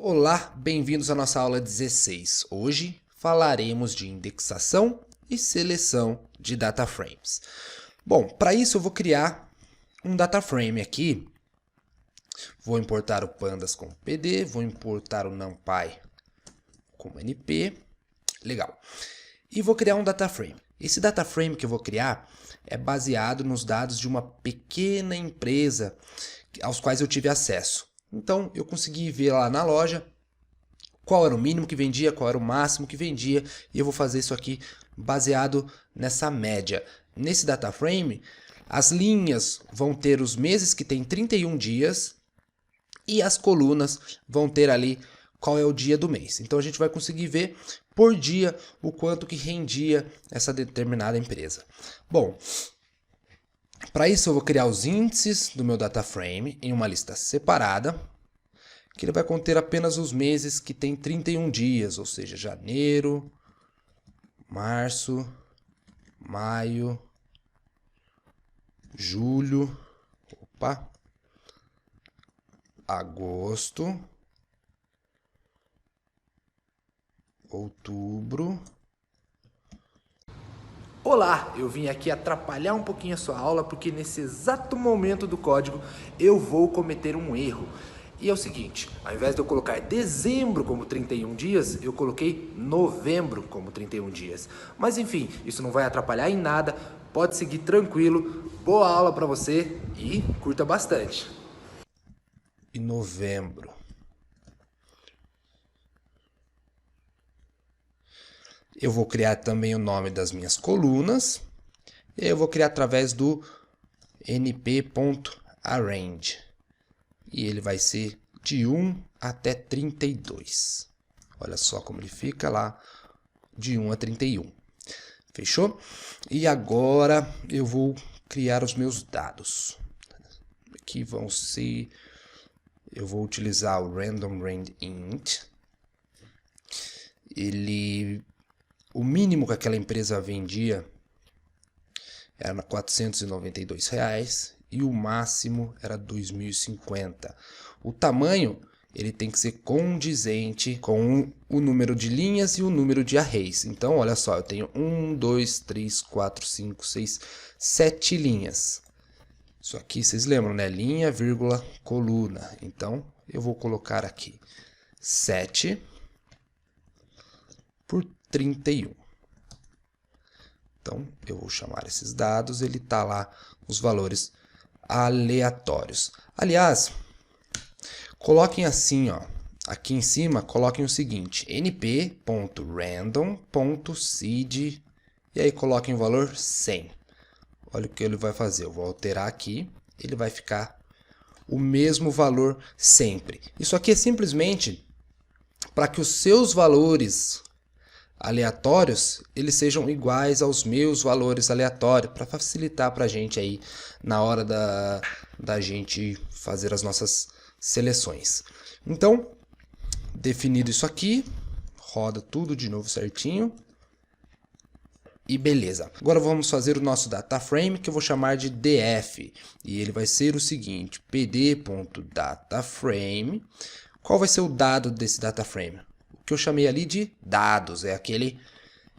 Olá, bem-vindos à nossa aula 16. Hoje falaremos de indexação e seleção de data frames. Bom, para isso eu vou criar um data frame aqui. Vou importar o pandas como PD, vou importar o NumPy como NP. Legal. E vou criar um data frame. Esse data frame que eu vou criar é baseado nos dados de uma pequena empresa aos quais eu tive acesso. Então, eu consegui ver lá na loja qual era o mínimo que vendia, qual era o máximo que vendia, e eu vou fazer isso aqui baseado nessa média. Nesse data frame, as linhas vão ter os meses que tem 31 dias e as colunas vão ter ali qual é o dia do mês. Então, a gente vai conseguir ver por dia o quanto que rendia essa determinada empresa. Bom, para isso eu vou criar os índices do meu data frame em uma lista separada, que ele vai conter apenas os meses que tem 31 dias, ou seja, janeiro, março, maio, julho, agosto, outubro. Olá, eu vim aqui atrapalhar um pouquinho a sua aula porque nesse exato momento do código eu vou cometer um erro. E é o seguinte, ao invés de eu colocar dezembro como 31 dias, eu coloquei novembro como 31 dias. Mas enfim, isso não vai atrapalhar em nada, pode seguir tranquilo. Boa aula para você e curta bastante. E novembro. Eu vou criar também o nome das minhas colunas. E eu vou criar através do np.arrange. E ele vai ser de 1 até 32. Olha só como ele fica lá, de 1 a 31. Fechou? E agora eu vou criar os meus dados. Aqui vão ser... Eu vou utilizar o random range int. O mínimo que aquela empresa vendia era R$ 492 e o máximo era 2.050. O tamanho ele tem que ser condizente com o número de linhas e o número de arrays. Então, olha só, eu tenho 1, 2, 3, 4, 5, 6, 7 linhas. Isso aqui, vocês lembram, né? Linha, vírgula, coluna. Então, eu vou colocar aqui 7 por 31. Então, eu vou chamar esses dados, ele está lá os valores aleatórios. Aliás, coloquem assim, ó, aqui em cima, coloquem o seguinte, np.random.seed e aí coloquem o valor 100. Olha o que ele vai fazer, eu vou alterar aqui, ele vai ficar o mesmo valor sempre. Isso aqui é simplesmente para que os seus valores aleatórios, eles sejam iguais aos meus valores aleatórios, para facilitar para a gente aí na hora da gente fazer as nossas seleções. Então, definido isso aqui, roda tudo de novo certinho e beleza. Agora vamos fazer o nosso data frame, que eu vou chamar de df, e ele vai ser o seguinte, pd.dataframe. Qual vai ser o dado desse data frame? Que eu chamei ali de dados, é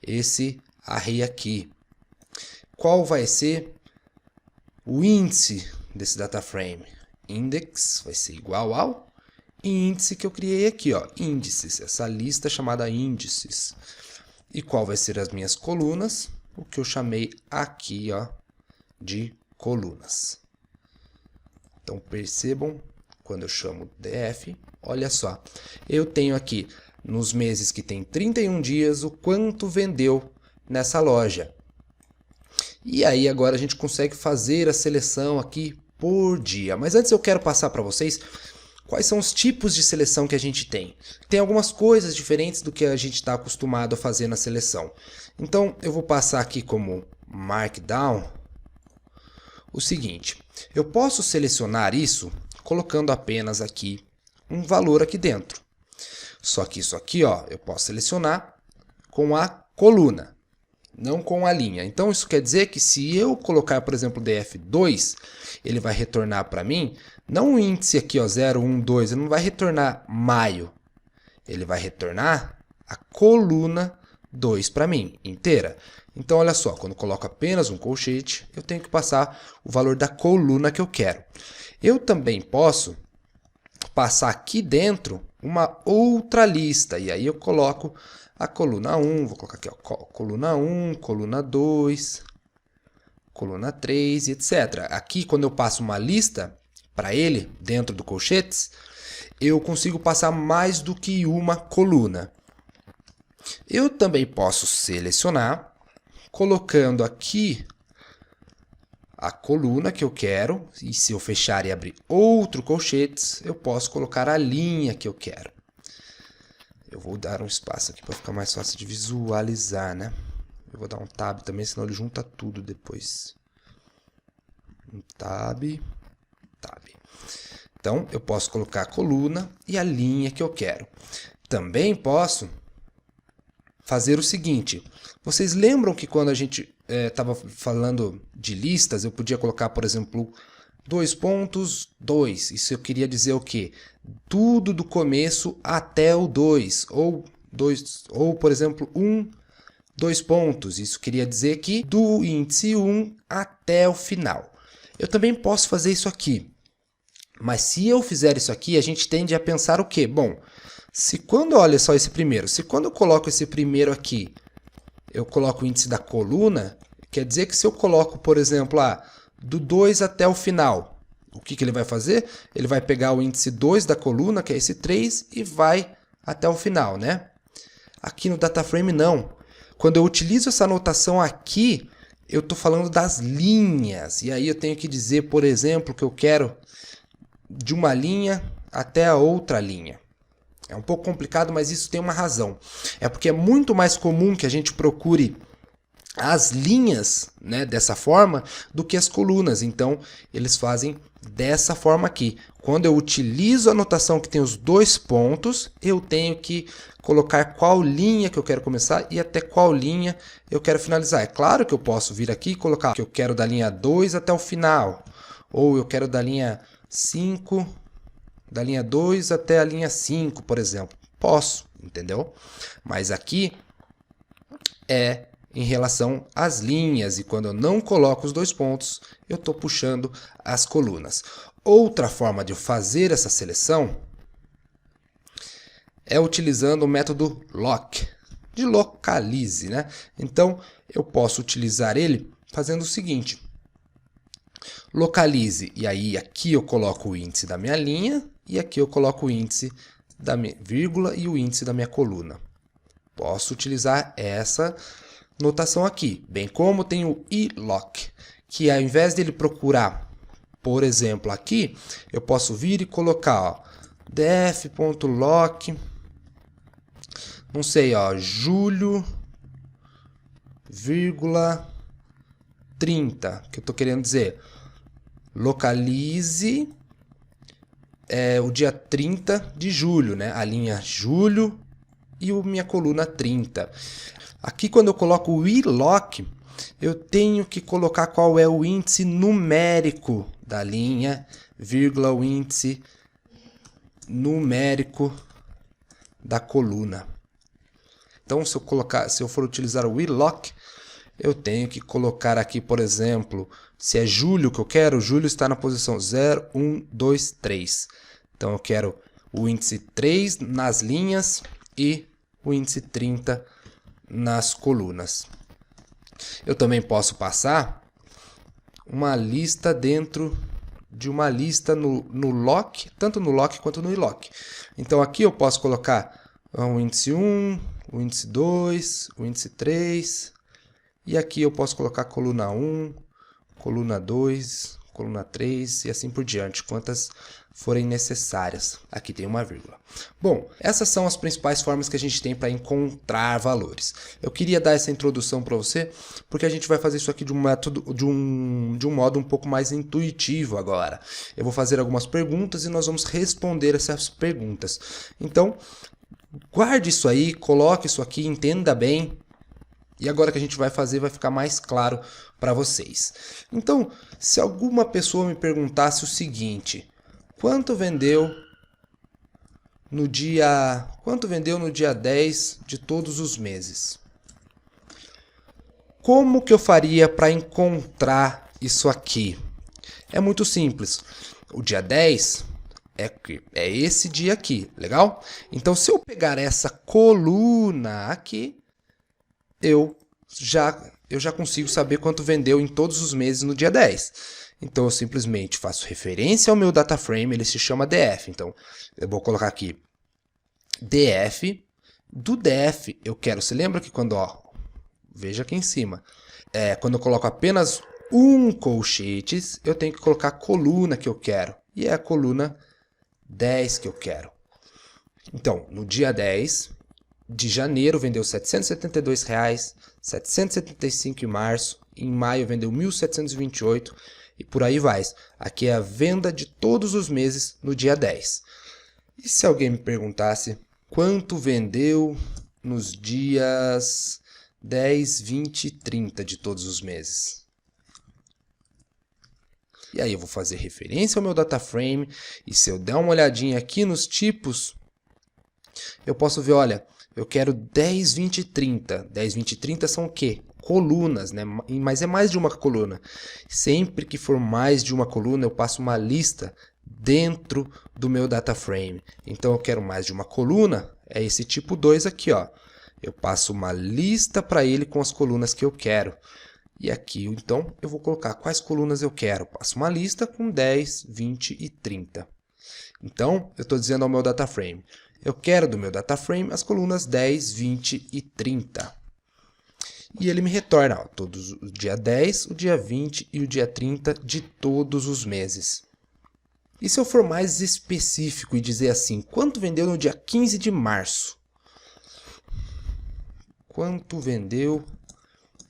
esse array aqui. Qual vai ser o índice desse data frame? Index vai ser igual ao índice que eu criei aqui, ó, índices, essa lista chamada índices. E qual vai ser as minhas colunas? O que eu chamei aqui, ó, de colunas. Então percebam, quando eu chamo df, olha só, eu tenho aqui nos meses que tem 31 dias, o quanto vendeu nessa loja. E aí agora a gente consegue fazer a seleção aqui por dia. Mas antes eu quero passar para vocês quais são os tipos de seleção que a gente tem. Tem algumas coisas diferentes do que a gente está acostumado a fazer na seleção. Então eu vou passar aqui como Markdown o seguinte. Eu posso selecionar isso colocando apenas aqui um valor aqui dentro. Só que isso aqui, ó, eu posso selecionar com a coluna, não com a linha. Então, isso quer dizer que se eu colocar, por exemplo, df2, ele vai retornar para mim, não o índice aqui, ó, 0, 1, 2, ele não vai retornar maio, ele vai retornar a coluna 2 para mim, inteira. Então, olha só, quando eu coloco apenas um colchete, eu tenho que passar o valor da coluna que eu quero. Eu também posso passar aqui dentro uma outra lista, e aí eu coloco a coluna 1, vou colocar aqui, ó, coluna 1, coluna 2, coluna 3, etc. Aqui, quando eu passo uma lista para ele, dentro do colchetes, eu consigo passar mais do que uma coluna. Eu também posso selecionar, colocando aqui a coluna que eu quero, e se eu fechar e abrir outro colchetes, eu posso colocar a linha que eu quero. Eu vou dar um espaço aqui para ficar mais fácil de visualizar, né? Eu vou dar um tab também, senão ele junta tudo depois. Um tab, tab. Então, eu posso colocar a coluna e a linha que eu quero. Também posso fazer o seguinte. Vocês lembram que quando a gente estava falando de listas, eu podia colocar, por exemplo, 2 pontos, 2. Isso eu queria dizer o quê? Tudo do começo até o 2. Ou, por exemplo, 1, 2 pontos. Isso queria dizer que do índice 1 até o final. Eu também posso fazer isso aqui. Mas se eu fizer isso aqui, a gente tende a pensar o quê? Bom, se quando, olha só esse primeiro, se quando eu coloco esse primeiro aqui, eu coloco o índice da coluna, quer dizer que se eu coloco, por exemplo, do 2 até o final, o que ele vai fazer? Ele vai pegar o índice 2 da coluna, que é esse 3, e vai até o final, né? Aqui no DataFrame não. Quando eu utilizo essa notação aqui, eu estou falando das linhas. E aí eu tenho que dizer, por exemplo, que eu quero de uma linha até a outra linha. É um pouco complicado, mas isso tem uma razão. É porque é muito mais comum que a gente procure as linhas, né, dessa forma do que as colunas. Então, eles fazem dessa forma aqui. Quando eu utilizo a notação que tem os 2 pontos, eu tenho que colocar qual linha que eu quero começar e até qual linha eu quero finalizar. É claro que eu posso vir aqui e colocar que eu quero da linha 2 até o final. Ou eu quero da linha 5... da linha 2 até a linha 5, por exemplo. Posso, entendeu? Mas aqui é em relação às linhas, e quando eu não coloco os 2 pontos, eu estou puxando as colunas. Outra forma de eu fazer essa seleção é utilizando o método lock, de localize, né? Então, eu posso utilizar ele fazendo o seguinte. Localize, e aí aqui eu coloco o índice da minha linha, e aqui eu coloco o índice da minha vírgula e o índice da minha coluna. Posso utilizar essa notação aqui, bem como tem o iLock, que ao invés dele procurar, por exemplo, aqui, eu posso vir e colocar def.lock, não sei, julho, vírgula, 30, que eu estou querendo dizer. Localize o dia 30 de julho, né? A linha julho e a minha coluna 30. Aqui, quando eu coloco o iLock, eu tenho que colocar qual é o índice numérico da linha, vírgula, o índice numérico da coluna. Então, se eu for utilizar o iLock, eu tenho que colocar aqui, por exemplo, se é julho que eu quero, julho está na posição 0, 1, 2, 3. Então, eu quero o índice 3 nas linhas e o índice 30 nas colunas. Eu também posso passar uma lista dentro de uma lista no lock, tanto no lock quanto no iLock. Então, aqui eu posso colocar o índice 1, o índice 2, o índice 3... E aqui eu posso colocar coluna 1, coluna 2, coluna 3 e assim por diante, quantas forem necessárias. Aqui tem uma vírgula. Bom, essas são as principais formas que a gente tem para encontrar valores. Eu queria dar essa introdução para você, porque a gente vai fazer isso aqui de um modo um pouco mais intuitivo agora. Eu vou fazer algumas perguntas e nós vamos responder essas perguntas. Então, guarde isso aí, coloque isso aqui, entenda bem. E agora que a gente vai fazer, vai ficar mais claro para vocês. Então, se alguma pessoa me perguntasse o seguinte: quanto vendeu no dia... Quanto vendeu no dia 10 de todos os meses? Como que eu faria para encontrar isso aqui? É muito simples. O dia 10 é esse dia aqui, legal? Então, se eu pegar essa coluna aqui, eu já consigo saber quanto vendeu em todos os meses no dia 10. Então, eu simplesmente faço referência ao meu data frame, ele se chama DF. Então, eu vou colocar aqui DF. Do DF, eu quero... Você lembra que quando... Veja aqui em cima. Quando eu coloco apenas um colchetes, eu tenho que colocar a coluna que eu quero. E é a coluna 10 que eu quero. Então, no dia 10 de janeiro, vendeu R$ 772,00, 775 em março, em maio vendeu 1.728 e por aí vai. Aqui é a venda de todos os meses no dia 10. E se alguém me perguntasse quanto vendeu nos dias 10, 20 e 30 de todos os meses? E aí eu vou fazer referência ao meu data frame e se eu der uma olhadinha aqui nos tipos, eu posso ver, olha, eu quero 10, 20 e 30. 10, 20 e 30 são o quê? Colunas, né? Mas é mais de uma coluna. Sempre que for mais de uma coluna, eu passo uma lista dentro do meu data frame. Então eu quero mais de uma coluna, é esse tipo 2 aqui, ó. Eu passo uma lista para ele com as colunas que eu quero. E aqui, então, eu vou colocar quais colunas eu quero. Passo uma lista com 10, 20 e 30. Então, eu estou dizendo ao meu data frame. Eu quero do meu data frame as colunas 10, 20 e 30. E ele me retorna todos o dia 10, o dia 20 e o dia 30 de todos os meses. E se eu for mais específico e dizer assim, quanto vendeu no dia 15 de março? Quanto vendeu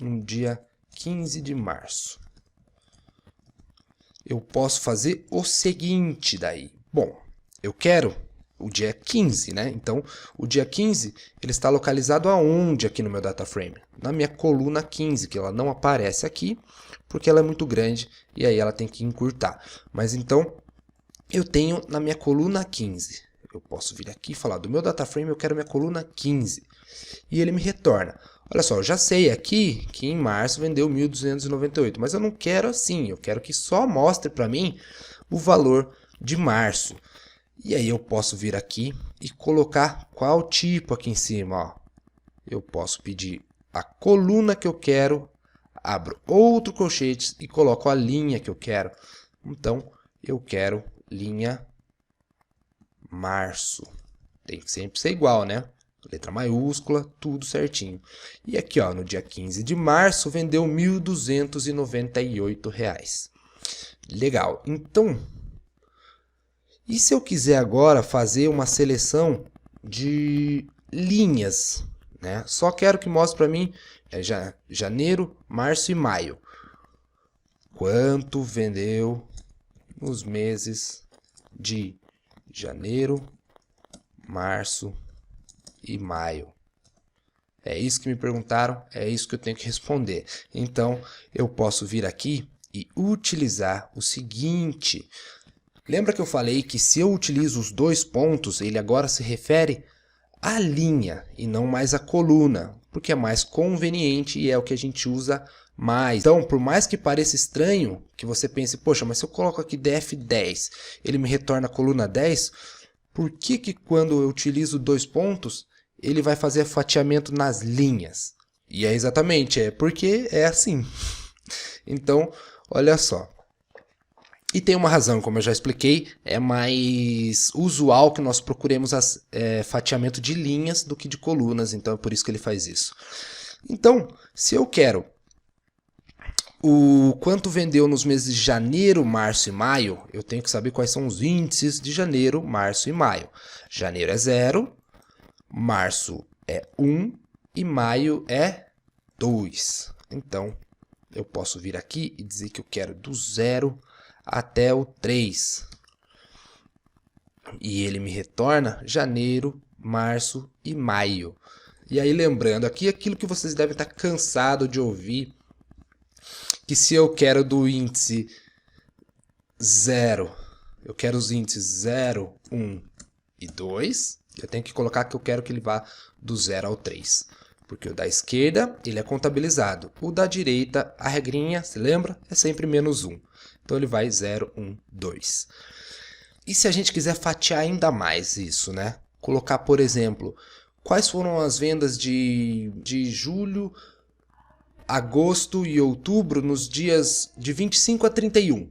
no dia 15 de março? Eu posso fazer o seguinte daí. Bom, eu quero o dia 15, né? Então, o dia 15, ele está localizado aonde aqui no meu data frame? Na minha coluna 15, que ela não aparece aqui, porque ela é muito grande e aí ela tem que encurtar. Mas então, eu tenho na minha coluna 15. Eu posso vir aqui e falar do meu data frame, eu quero minha coluna 15. E ele me retorna. Olha só, eu já sei aqui que em março vendeu 1.298, mas eu não quero assim. Eu quero que só mostre para mim o valor de março. E aí eu posso vir aqui e colocar qual tipo aqui em cima. Ó. Eu posso pedir a coluna que eu quero, abro outro colchete e coloco a linha que eu quero. Então, eu quero linha março. Tem que sempre ser igual, né? Letra maiúscula, tudo certinho. E aqui, ó, no dia 15 de março, vendeu R$ 1.298. Legal. Então, e se eu quiser agora fazer uma seleção de linhas, né? Só quero que mostre para mim janeiro, março e maio. Quanto vendeu nos meses de janeiro, março e maio? É isso que me perguntaram, é isso que eu tenho que responder. Então, eu posso vir aqui e utilizar o seguinte. Lembra que eu falei que se eu utilizo os dois pontos, ele agora se refere à linha e não mais à coluna, porque é mais conveniente e é o que a gente usa mais. Então, por mais que pareça estranho, que você pense, poxa, mas se eu coloco aqui DF10, ele me retorna a coluna 10, por que quando eu utilizo dois pontos, ele vai fazer fatiamento nas linhas? E é exatamente, porque é assim. Então, olha só. E tem uma razão, como eu já expliquei, é mais usual que nós procuremos fatiamento de linhas do que de colunas, então é por isso que ele faz isso. Então, se eu quero o quanto vendeu nos meses de janeiro, março e maio, eu tenho que saber quais são os índices de janeiro, março e maio. Janeiro é 0, março é 1 e maio é 2. Então, eu posso vir aqui e dizer que eu quero do 0 até o 3. E ele me retorna janeiro, março e maio. E aí lembrando aqui aquilo que vocês devem estar cansados de ouvir, que se eu quero do índice 0, eu quero os índices 0, 1 e 2. Eu tenho que colocar que eu quero que ele vá do 0 ao 3. Porque o da esquerda, ele é contabilizado. O da direita, a regrinha, se lembra? É sempre menos 1. Então ele vai 0, 1, 2. E se a gente quiser fatiar ainda mais isso, né? Colocar, por exemplo, quais foram as vendas de julho, agosto e outubro nos dias de 25 a 31.